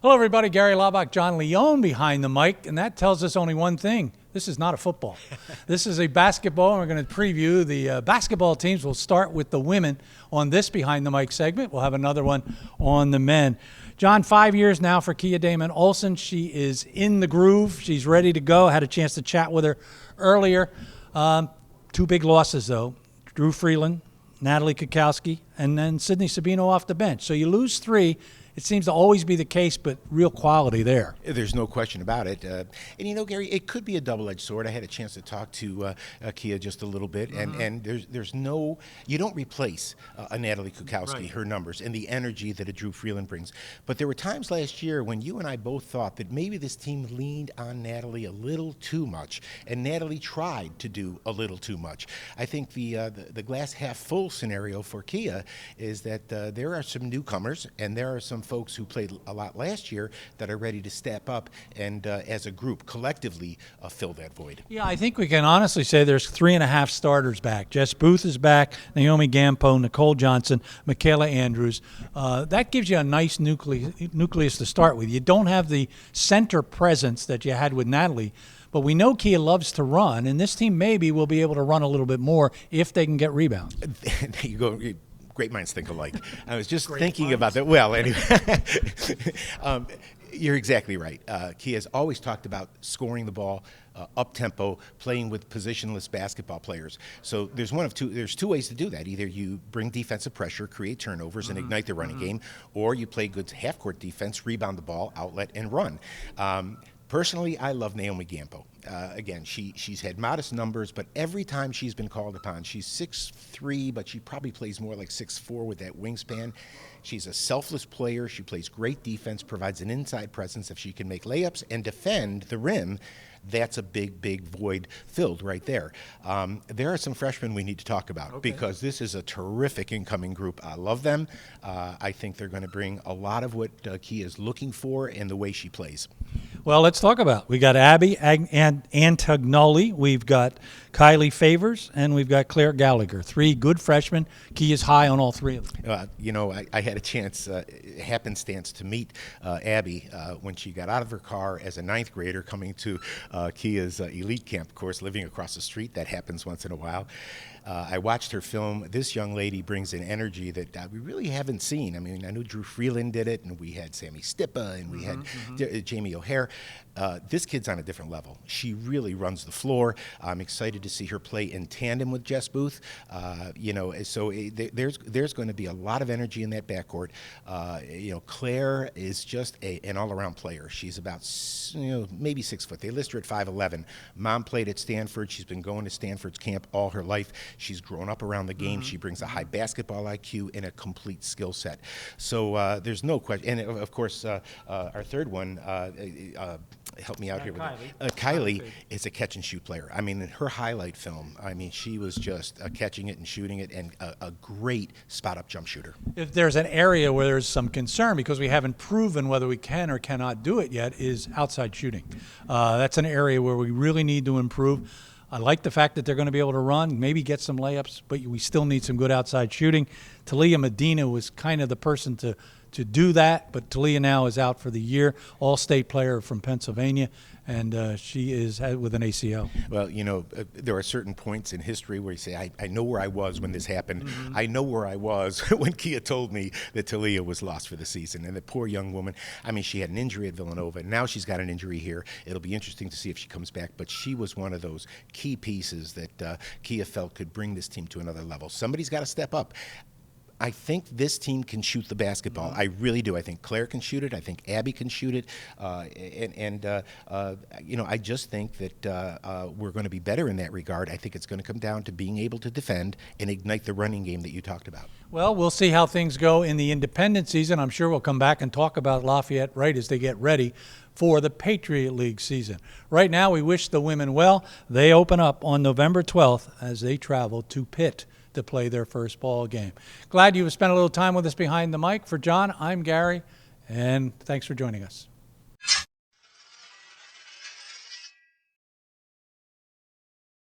Hello, everybody. Gary Laubach, John Leone behind the mic, and that tells us only one thing. This is not a football. This is a basketball, and we're going to preview the basketball teams. We'll start with the women on this behind the mic segment. We'll have another one on the men. John, 5 years now for Kia Damon Olsen. She is in the groove. She's ready to go. I had a chance to chat with her earlier. Two big losses, though. Drew Freeland, Natalie Kukowski, and then Sydney Sabino off the bench. So you lose three. It seems to always be the case, but real quality there. There's no question about it. And you know, Gary, it could be a double-edged sword. I had a chance to talk to Kia just a little bit, and there's no, you don't replace a Natalie Kukowski, Right. her numbers, and the energy that a Drew Freeland brings. But there were times last year when you and I both thought that maybe this team leaned on Natalie a little too much, and Natalie tried to do a little too much. I think the glass half full scenario for Kia is that there are some newcomers, and there are some folks who played a lot last year that are ready to step up and as a group collectively fill that void. Yeah, I think we can honestly say there's 3.5 starters back. Jess Booth is back, Naomi Gampo, Nicole Johnson, Michaela Andrews. That gives you a nice nucleus to start with. You don't have the center presence that you had with Natalie, but we know Kia loves to run, and this team maybe will be able to run a little bit more if they can get rebounds. There you go. Great minds think alike. I was just thinking about that. Well, anyway, you're exactly right. Kia's always talked about scoring the ball up-tempo, playing with positionless basketball players. So there's two ways to do that. Either you bring defensive pressure, create turnovers, and ignite the running game, or you play good half-court defense, rebound the ball, outlet, and run. Personally, I love Naomi Gampo. Again, she's had modest numbers, but every time she's been called upon, she's 6'3", but she probably plays more like 6'4" with that wingspan. She's a selfless player. She plays great defense, provides an inside presence. If she can make layups and defend the rim, that's a big void filled right there. There are some freshmen we need to talk about because this is a terrific incoming group. I love them. I think they're going to bring a lot of what Kia is looking for in the way she plays. Well, let's talk about it. We got Abby Antognoli, we've got Kylie Favors, and we've got Claire Gallagher. Three good freshmen. Kia's high on all three of them. You know, I had a chance, happenstance, to meet Abby when she got out of her car as a 9th grader coming to Kia's elite camp, of course, living across the street. That happens once in a while. I watched her film. This young lady brings an energy that we really haven't seen. I mean, I knew Drew Freeland did it, and we had Sammy Stippa, and we had Jamie O'Hare. This kid's on a different level. She really runs the floor. I'm excited to see her play in tandem with Jess Booth. You know, so there's going to be a lot of energy in that backcourt. You know, Claire is just an all-around player. She's about, maybe 6 foot. They list her at 5'11". Mom played at Stanford. She's been going to Stanford's camp all her life. She's grown up around the game. She brings a high basketball IQ and a complete skill set. So there's no question. And, of course, our third one, help me out here with Kylie is a catch-and-shoot player. I mean, in her highlight film, I mean, she was just catching it and shooting it, and a great spot-up jump shooter. If there's an area where there's some concern because we haven't proven whether we can or cannot do it yet is outside shooting. That's an area where we really need to improve. I like the fact that they're going to be able to run, maybe get some layups, but we still need some good outside shooting. Talia Medina was kind of the person to do that, but Talia now is out for the year, all-state player from Pennsylvania, and she is with an ACL. Well, you know, there are certain points in history where you say, I know where I was when this happened. I know where I was when Kia told me that Talia was lost for the season. And the poor young woman, I mean, she had an injury at Villanova, and now she's got an injury here. It'll be interesting to see if she comes back, but she was one of those key pieces that Kia felt could bring this team to another level. Somebody's got to step up. I think this team can shoot the basketball. I really do. I think Claire can shoot it. I think Abby can shoot it. You know, I just think that we're going to be better in that regard. I think it's going to come down to being able to defend and ignite the running game that you talked about. Well, we'll see how things go in the independent season. I'm sure we'll come back and talk about Lafayette right as they get ready for the Patriot League season. Right now, we wish the women well. They open up on November 12th as they travel to Pitt to play their first ball game. Glad you spent a little time with us behind the mic. For John, I'm Gary, and thanks for joining us.